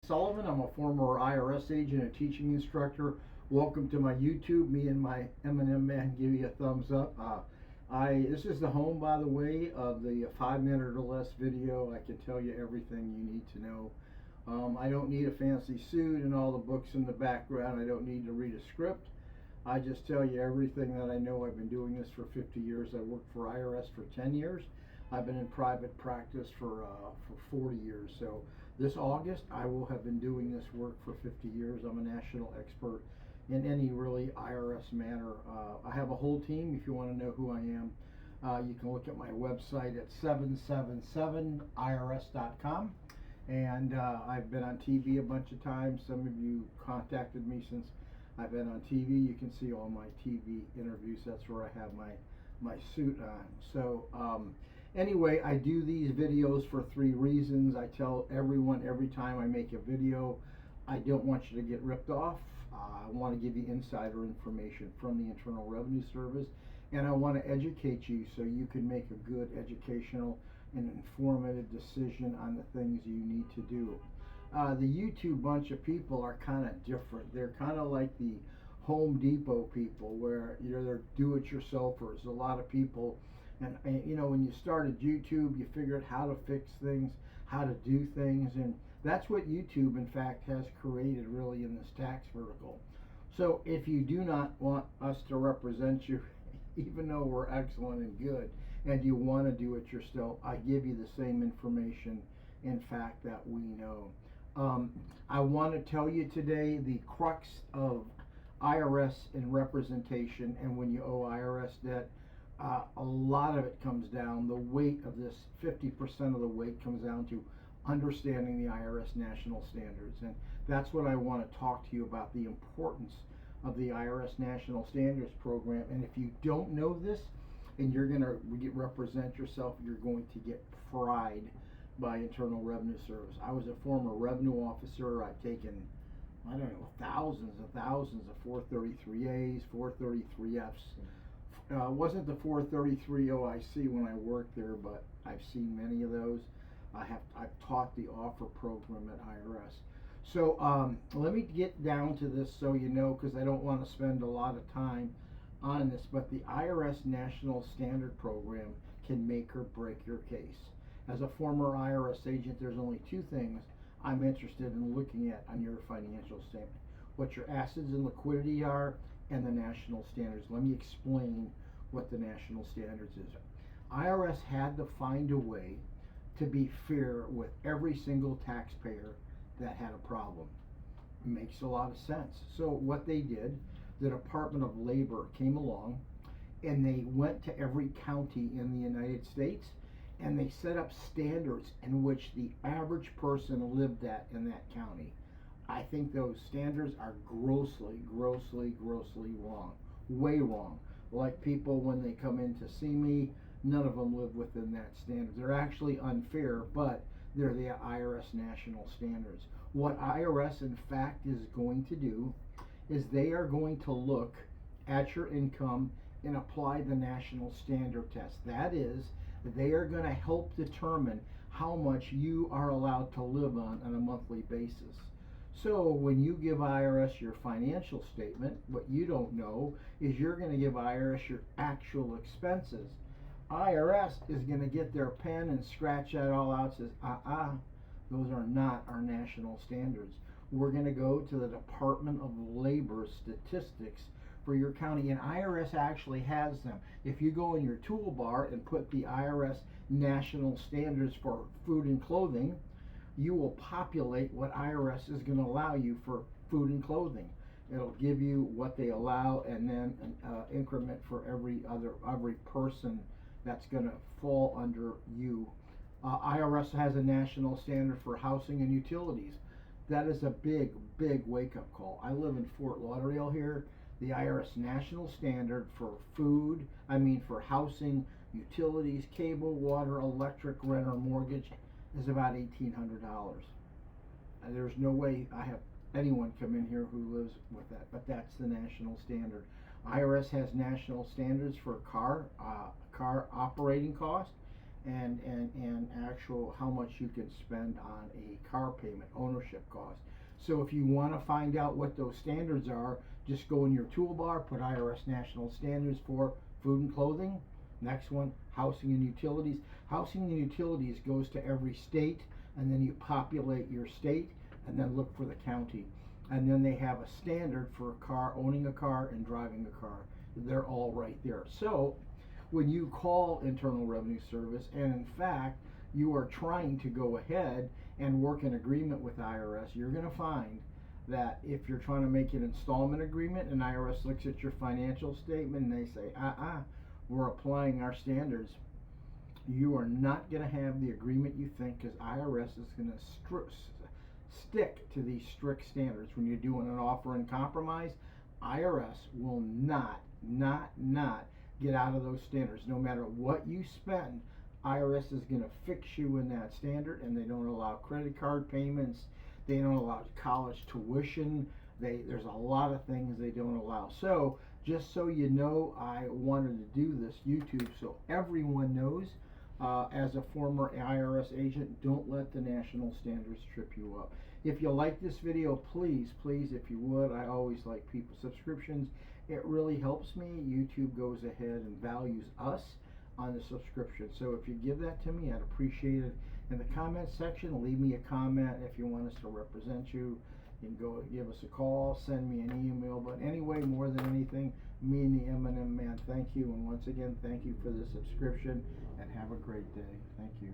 Sullivan. I'm a former IRS agent and teaching instructor. Welcome to my YouTube. Me and my M&M man give you a thumbs up. This is the home, by the way, of the 5 minute or less video. I can tell you everything you need to know. I don't need a fancy suit and all the books in the background. I don't need to read a script. I just tell you everything that I know. I've been doing this for 50 years. I worked for IRS for 10 years. I've been in private practice for 40 years. So this August, I will have been doing this work for 50 years. I'm a national expert in any really IRS matter. I have a whole team. If you want to know who I am, you can look at my website at 777irs.com. And I've been on TV a bunch of times. Some of you contacted me since I've been on TV. You can see all my TV interviews. That's where I have my suit on. So anyway, I do these videos for 3 reasons. I tell everyone every time I make a video, I don't want you to get ripped off. I want to give you insider information from the Internal Revenue Service, and I want to educate you so you can make a good educational and informative decision on the things you need to do. The YouTube bunch of people are kind of different. They're kind of like the Home Depot people, where they're do-it-yourselfers. A lot of people, and when you started YouTube, you figured how to fix things, how to do things, and that's what YouTube, in fact, has created really in this tax vertical. So if you do not want us to represent you, even though we're excellent and good, and you want to do it yourself, I give you the same information, in fact, that we know. I want to tell you today the crux of IRS and representation, and when you owe IRS debt, a lot of it comes down, the weight of this, 50% of the weight comes down to understanding the IRS national standards. And that's what I want to talk to you about, the importance of the IRS National Standards Program. And if you don't know this and you're going to represent yourself, you're going to get fried by Internal Revenue Service. I was a former revenue officer. I've taken, I don't know, thousands and thousands of 433As, 433Fs. Wasn't the 433 OIC when I worked there, but I've seen many of those. I've taught the offer program at IRS. So let me get down to this so you know, because I don't want to spend a lot of time on this, but the IRS National Standard Program can make or break your case. As a former IRS agent, there's only 2 things I'm interested in looking at on your financial statement: what your assets and liquidity are, and the national standards. Let me explain what the national standards is. IRS had to find a way to be fair with every single taxpayer that had a problem. It makes a lot of sense. So what they did, the Department of Labor came along and they went to every county in the United States and they set up standards in which the average person lived at in that county. I think those standards are grossly wrong. Way wrong. Like, people, when they come in to see me, none of them live within that standard. They're actually unfair, but they're the IRS national standards. What IRS, in fact, is going to do is they are going to look at your income and apply the national standard test. That is, they are going to help determine how much you are allowed to live on a monthly basis. So when you give IRS your financial statement, what you don't know is you're going to give IRS your actual expenses. IRS is going to get their pen and scratch that all out, says, those are not our national standards. We're going to go to the Department of Labor statistics for your county, and IRS actually has them. If you go in your toolbar and put the IRS national standards for food and clothing, you will populate what IRS is going to allow you for food and clothing. It'll give you what they allow, and then an increment for every person that's going to fall under you. IRS has a national standard for housing and utilities. That is a big wake-up call. I live in Fort Lauderdale here. The IRS national standard for for housing, utilities, cable, water, electric, rent, or mortgage is about $1,800. There's no way I have anyone come in here who lives with that, but that's the national standard. IRS has national standards for car operating cost, and actual how much you can spend on a car payment, ownership cost. So if you want to find out what those standards are, just go in your toolbar, put IRS national standards for food and clothing. Next one, housing and utilities. Housing and utilities goes to every state, and then you populate your state and then look for the county. And then they have a standard for a car, owning a car and driving a car. They're all right there. So when you call Internal Revenue Service, and in fact you are trying to go ahead and work an agreement with IRS, you're going to find that if you're trying to make an installment agreement and IRS looks at your financial statement and they say, we're applying our standards, you are not going to have the agreement you think, because IRS is going to stick to these strict standards. When you're doing an offer and compromise, IRS will not get out of those standards. No matter what you spend, IRS is going to fix you in that standard, and they don't allow credit card payments. They don't allow college tuition. There's a lot of things they don't allow. So just so you know, I wanted to do this YouTube so everyone knows. As a former IRS agent, don't let the national standards trip you up. If you like this video, please, if you would, I always like people subscriptions. It really helps me. YouTube goes ahead and values us on the subscription. So if you give that to me, I'd appreciate it. In the comment section, leave me a comment if you want us to represent you. You can go give us a call, send me an email. But anyway, more than anything, me and the M&M Man, thank you. And once again, thank you for the subscription, and have a great day. Thank you.